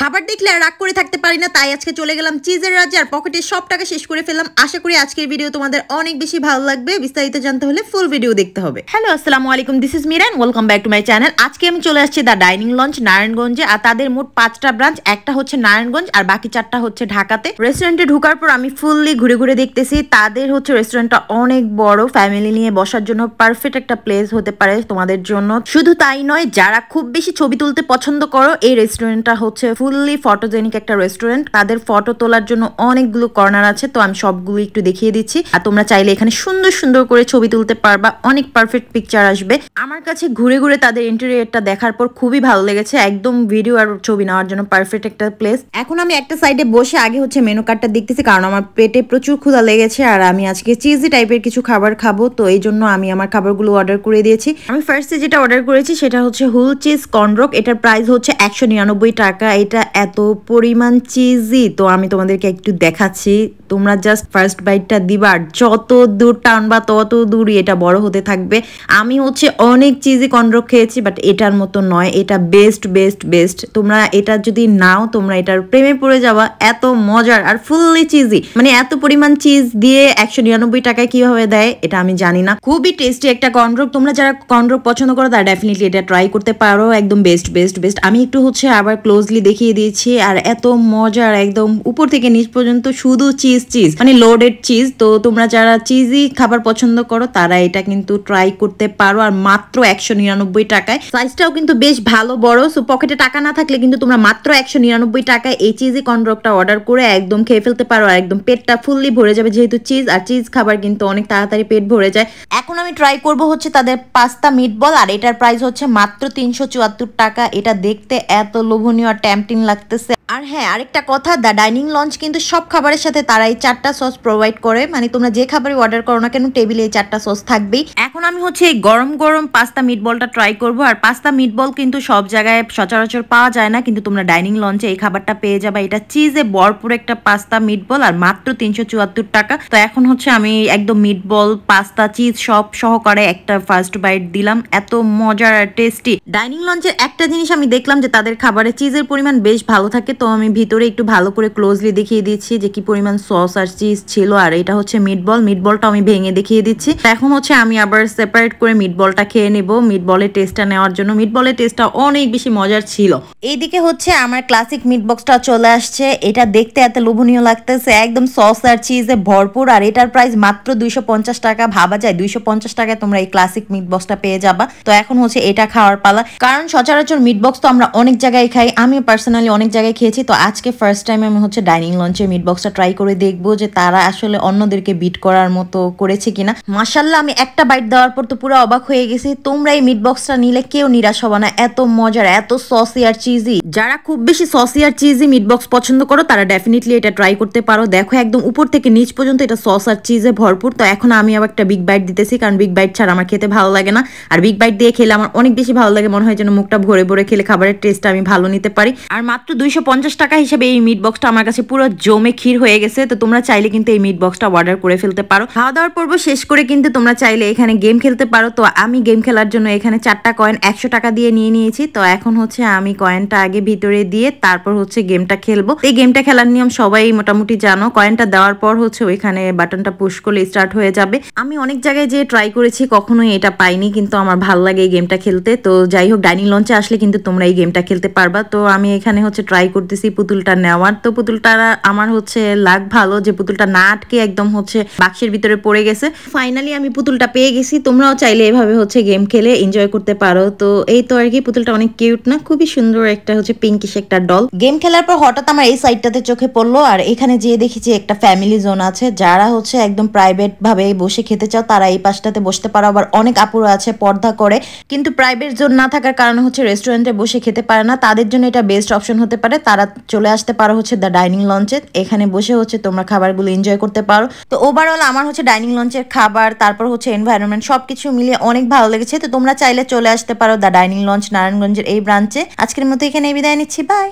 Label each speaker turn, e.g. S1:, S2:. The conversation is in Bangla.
S1: খাবার দেখলে আর রাগ করে থাকতে পারি না, তাই আজকে চলে গেলাম চিজের রাজ্যে আর পকেটে সব টাকা শেষ করে ফেললাম। আশা করি আজকের ভিডিও তোমাদের অনেক বেশি ভালো লাগবে। বিস্তারিত জানতে হলে ফুল ভিডিও দেখতে হবে। হ্যালো, আসসালামু আলাইকুম, this is Mira and welcome back to my channel. আজকে আমি চলে আসছি দ্য ডাইনিং লঞ্চ নারায়ণগঞ্জে। আর তাদের মোট 5টা ব্রাঞ্চ, একটা হচ্ছে নারায়ণগঞ্জ আর বাকি 4টা হচ্ছে ঢাকাতে। রেস্টুরেন্টে ঢোকার পর আমি ফুললি ঘুরে ঘুরে দেখতেছি। তাদের হচ্ছে রেস্টুরেন্টটা অনেক বড়, ফ্যামিলি নিয়ে বসার জন্য পারফেক্ট একটা প্লেস হতে পারে তোমাদের জন্য। শুধু তাই নয়, যারা খুব বেশি ছবি তুলতে পছন্দ করো, এই রেস্টুরেন্টটা হচ্ছে ফুললি ফটোজেনিক একটা রেস্টুরেন্ট। তাদের ফটো তোলার জন্য অনেকগুলো কর্নার আছে, তো আমি সবগুলো একটু দেখিয়ে দিচ্ছি। আর তোমরা চাইলে এখানে সুন্দর সুন্দর করে ছবি তুলতে পারবা, অনেক পারফেক্ট পিকচার আসবে। আমার কাছে ঘুরে ঘুরে তাদের ইন্টেরিয়রটা দেখার পর খুবই ভালো লেগেছে। একদম ভিডিও আর ছবি নেওয়ার জন্য পারফেক্ট একটা প্লেস। এখন আমি একটা সাইডে বসে আগে হচ্ছে মেনু কার্ডটা দেখতেছি, কারণ আমার পেটে প্রচুর ক্ষুধা লেগেছে আর আমি আজকে চিজি টাইপের কিছু খাবার খাবো। তো এই জন্য আমি আমার খাবারগুলো অর্ডার করে দিয়েছি। আমি ফার্স্টে যেটা অর্ডার করেছি সেটা হচ্ছে হুল চিজ কর্নরক। এটার প্রাইস হচ্ছে 199 টাকা। এটা এত পরিমাণ চিজি, তো আমি তোমাদেরকে একটু দেখাচ্ছি। তোমরা জাস্ট ফার্স্ট বাইটটা দিবা, আর যত দূর টানবা তত দূরই এটা বড় হতে থাকবে। আমি হচ্ছে অনেক চিজি কর্নরক খেয়েছি, বাট এটার মতো নয়। এটা বেস্ট বেস্ট বেস্ট। তোমরা এটা যদি নাও, তোমরা এটার প্রেমে পড়ে যাবা। এত মজার আর ফুললি চিজি, মানে এত পরিমাণ চিজ দিয়ে 199 টাকায় কিভাবে দেয় এটা আমি জানি না। খুবই টেস্টি একটা কর্নরক। তোমরা যারা কর্নরক পছন্দ করো তারা ডেফিনেটলি এটা ট্রাই করতে পারো। একদম বেস্ট বেস্ট বেস্ট। আমি একটু হচ্ছে আবার ক্লোজলি দেখিয়ে দিয়েছি। আর এত মজার, একদম উপর থেকে নিচ পর্যন্ত শুধু চিজ চিজ, মানে লোডেড চিজ। তো তোমরা যারা চিজি খাবার পছন্দ করো তারা এটা কিন্তু ট্রাই করতে পারো। আর মাত্র 199 টাকায়। সাইজটাও কিন্তু বেশ ভালো বড়। সো পকেটে টাকা না থাকলে কিন্তু তোমরা মাত্র 199 টাকায় এই চিজি কর্নরকটা অর্ডার করে একদম খেয়ে ফেলতে পারো। আর একদম পেটটা ফুললি ভরে যাবে, যেহেতু চিজ আর চিজ খাবার কিন্তু অনেক তাড়াতাড়ি পেট ভরে যায়। এখন আমি ট্রাই করব হচ্ছে তাদের পাস্তা মিটবল, আর এটার প্রাইস হচ্ছে মাত্র 374 টাকা। এটা দেখতে এত লোভনীয় আর টেম্পটিং লাগতেছে। আর হ্যাঁ, আরেকটা কথা, দ্য ডাইনিং লঞ্চ কিন্তু সব খাবারের সাথে তারা এই 4টা সস প্রোভাইড করে। মানে তোমরা যে খাবারই অর্ডার করো না কেন, টেবিলে এই 4টা সস থাকবেই। এখন আমি হচ্ছে এই গরম গরম পাস্তা মিটবলটা ট্রাই করব। আর পাস্তা মিটবল কিন্তু সব জায়গায় সচরাচর পাওয়া যায় না, কিন্তু তোমরা ডাইনিং লঞ্চে এই খাবারটা পেয়ে যাবে। এটা চিজে ভরপুর একটা পাস্তা মিটবল, আর মাত্র 374 টাকা। তো এখন হচ্ছে আমি একদম মিটবল পাস্তা চিজ সব সহকারে একটা ফার্স্ট বাইট দিলাম। এত মজার আর টেস্টি। ডাইনিং লঞ্চের একটা জিনিস আমি দেখলাম যে তাদের খাবারে চিজের পরিমাণ বেশ ভালো থাকে। তো আমি ভিতরে একটু ভালো করে ক্লোজলি দেখিয়ে দিচ্ছি যে কি পরিমাণ সস আর চিজ ছিল। আর এটা হচ্ছে মিটবল। মিটবলটা আমি ভেঙে দেখিয়ে দিচ্ছি। এখন হচ্ছে আমি আবার সেপারেট করে মিটবলটা খেয়ে নেব মিটবলের টেস্টটা নেওয়ার জন্য। মিটবলের টেস্টটা অনেক বেশি মজার ছিল। এইদিকে হচ্ছে আমার ক্লাসিক মিটবক্সটা চলে আসছে। এটা দেখতে এত লোভনীয় লাগতেছে, একদম সস আর চিজে ভরপুর। আর এটার প্রাইস মাত্র 250 টাকা। ভাবা যায় 250 টাকায় তোমরা এই ক্লাসিক মিটবক্সটা পেয়ে যাবা। তো এখন হচ্ছে এটা খাওয়ার পালা, কারণ সচরাচর মিটবক্স তো আমরা অনেক জায়গায় খাই। আমি পার্সোনালি অনেক জায়গায় খেয়েছি। তো আজকে ফার্স্ট টাইম আমি হচ্ছে ডাইনিং লঞ্চের মিটবক্সটা ট্রাই করে দেখবো যে তারা আসলে অন্যদেরকে বিট করার মতো করেছে কিনা। মাশাআল্লাহ, আমি একটা বাইট দেওয়ার পর তো পুরো অবাক হয়ে গেছি। তোমরা এই মিটবক্সটা নিলে কেউ নিরাশ হবে না, এত মজার, এত সসি আর চিজি। যারা খুব বেশি সসি আর চিজি মিটবক্স পছন্দ করো তারা ডেফিনেটলি এটা ট্রাই করতে পারো। দেখো একদম উপর থেকে নিচ পর্যন্ত এটা সস আর চিজে ভরপুর। তো এখন আমি আবার একটা বিগ বাইট দিতেছি, কারণ বিগ বাইট ছাড়া আমার খেতে ভালো লাগে না। আর বিগ বাইট দিয়ে খেলে আমার অনেক বেশি ভালো লাগে, মনে হয় যেন মুখটা ভরে ভরে খেলে খাবারের টেস্টটা আমি ভালো নিতে পারি। আর মাত্র 250 টাকা হিসেবে এই মিট বক্সটা আমার কাছে পুরো জমে ক্ষীর হয়ে গেছে। তো তোমরা চাইলে কিন্তু এই মিট বক্সটা অর্ডার করে ফেলতে পারো। খাওয়া দাওয়ার পর্ব শেষ করে কিন্তু তোমরা চাইলে এখানে গেম খেলতে পারো। তো আমি গেম খেলার জন্য এখানে 4টা কয়েন 100 টাকা দিয়ে নিয়ে নিয়েছি। তো এখন হচ্ছে আমি কয়েনটা আগে ভিতরে দিয়ে তারপর হচ্ছে গেমটা খেলবো। এই গেমটা খেলার নিয়ম সবাই মোটামুটি জানো। কয়েনটা দেওয়ার পর হচ্ছে ওইখানে বাটনটা পুশ করলে স্টার্ট হয়ে যাবে। আমি অনেক জায়গায় যে ট্রাই করেছি, কখনোই এটা পাইনি, কিন্তু আমার ভালো লাগে এই গেমটা খেলতে। তো যাই হোক, ডাইনিং লঞ্চে আসলে কিন্তু তোমরা এই গেমটা খেলতে পারবা। তো আমি এখানে হচ্ছে ট্রাই করতেছি পুতুলটা নেওয়ার। তো পুতুলটা আমার হচ্ছে লাগ ভালো যে পুতুলটা না আটকে একদম হচ্ছে বাক্সের ভিতরে পড়ে গেছে। ফাইনালি আমি পুতুলটা পেয়ে গেছি। তোমরাও চাইলে এভাবে হচ্ছে গেম খেলে এনজয় করতে পারো। তো এই তো আর কি, পুতুলটা অনেক কিউট না, খুবই সুন্দর একটা হচ্ছে পিঙ্কিশ একটা ডল। গেম খেলার পর হঠাৎ আমার এই সাইডটাতে চোখে পড়লো, আর এখানে যেয়ে দেখেছি একটা ফ্যামিলি জোন আছে। যারা হচ্ছে একদম প্রাইভেট ভাবে বসে খেতে চাও তারা এই পাশটাতে বসতে পারো। আবার অনেক আপুরা আছে পর্দা করে, কিন্তু প্রাইভেট জোন না থাকার কারণে হচ্ছে রেস্টুরেন্টে বসে খেতে পারে না। তাদের জন্য এটা বেস্ট অপশন হতে পারে। তারা চলে আসতে পারো হচ্ছে দ্য ডাইনিং লঞ্চে। এখানে বসে হচ্ছে তোমরা খাবারগুলো এনজয় করতে পারো। তো ওভারঅল আমার হচ্ছে ডাইনিং লঞ্চের খাবার, তারপর হচ্ছে এনভায়রনমেন্ট, সবকিছু মিলিয়ে অনেক ভালো লেগেছে। তো তোমরা চাইলে চলে আসতে পারো দ্য ডাইনিং লঞ্চ নারায়ণগঞ্জের এই ব্রাঞ্চে। আজকের মতো এখানে বিদায় নিচ্ছি, বাই।